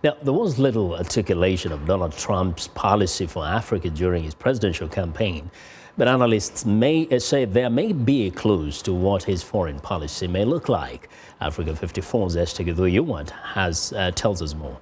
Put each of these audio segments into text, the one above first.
Now, there was little articulation of Donald Trump's policy for Africa during his presidential campaign, but analysts may say there may be clues to what his foreign policy may look like. Africa 54's Esther Githui-Ewart tells us more.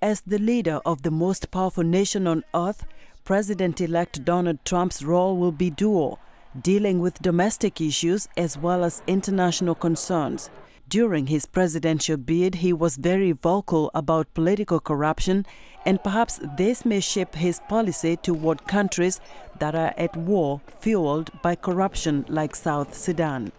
As the leader of the most powerful nation on earth, President-elect Donald Trump's role will be dual, dealing with domestic issues as well as international concerns. During his presidential bid, he was very vocal about political corruption, and perhaps this may shape his policy toward countries that are at war fueled by corruption like South Sudan.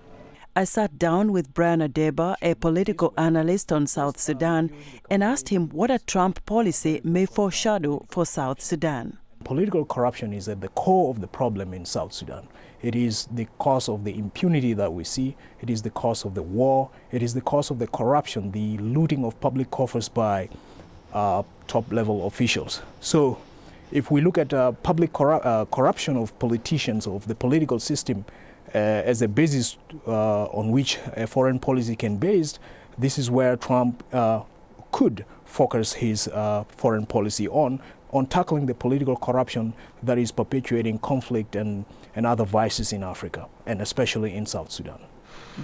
I sat down with Brian Adeba, a political analyst on South Sudan, and asked him what a Trump policy may foreshadow for South Sudan. Political corruption is at the core of the problem in South Sudan. It is the cause of the impunity that we see. It is the cause of the war. It is the cause of the corruption, the looting of public coffers by top-level officials. So if we look at public corruption of politicians, of the political system, as a basis on which a foreign policy can be based, this is where Trump could focus his foreign policy on tackling the political corruption that is perpetuating conflict and other vices in Africa, and especially in South Sudan.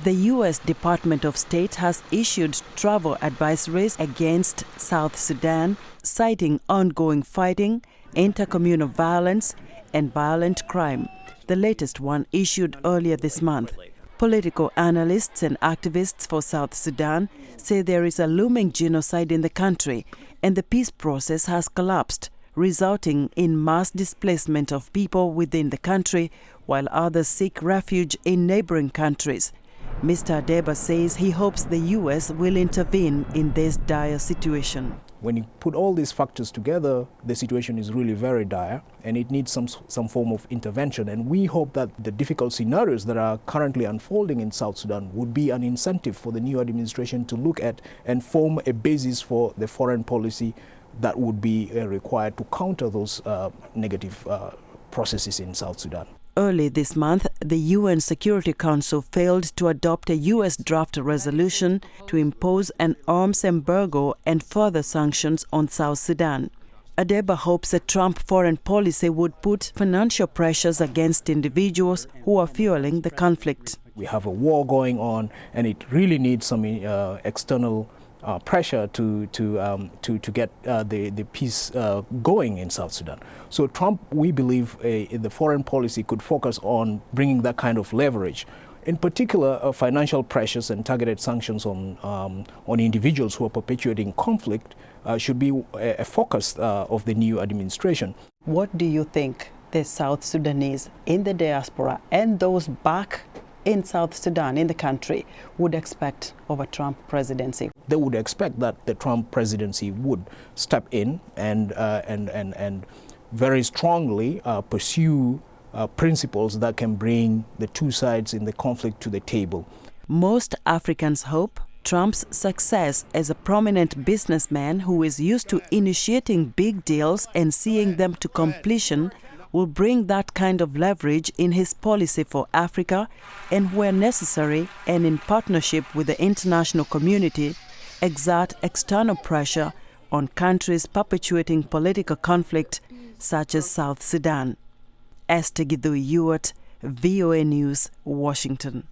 The U.S. Department of State has issued travel advisories against South Sudan, citing ongoing fighting, intercommunal violence, and violent crime. The latest one issued earlier this month. Political analysts and activists for South Sudan say there is a looming genocide in the country, and the peace process has collapsed, resulting in mass displacement of people within the country, while others seek refuge in neighboring countries. Mr. Adeba says he hopes the U.S. will intervene in this dire situation. When you put all these factors together, the situation is really very dire, and it needs some form of intervention. And we hope that the difficult scenarios that are currently unfolding in South Sudan would be an incentive for the new administration to look at and form a basis for the foreign policy that would be required to counter those negative processes in South Sudan. Early this month, the UN Security Council failed to adopt a U.S. draft resolution to impose an arms embargo and further sanctions on South Sudan. Adeba hopes a Trump foreign policy would put financial pressures against individuals who are fueling the conflict. We have a war going on, and it really needs some external pressure to get the peace going in South Sudan. So Trump, we believe, in the foreign policy could focus on bringing that kind of leverage. In particular, financial pressures and targeted sanctions on individuals who are perpetuating conflict should be a focus of the new administration. What do you think the South Sudanese in the diaspora and those back in South Sudan, in the country, would expect of a Trump presidency? They would expect that the Trump presidency would step in and very strongly pursue principles that can bring the two sides in the conflict to the table. Most Africans hope Trump's success as a prominent businessman who is used to initiating big deals and seeing them to completion will bring that kind of leverage in his policy for Africa, and where necessary and in partnership with the international community, exert external pressure on countries perpetuating political conflict such as South Sudan. Esther Githui-Ewart, VOA News, Washington.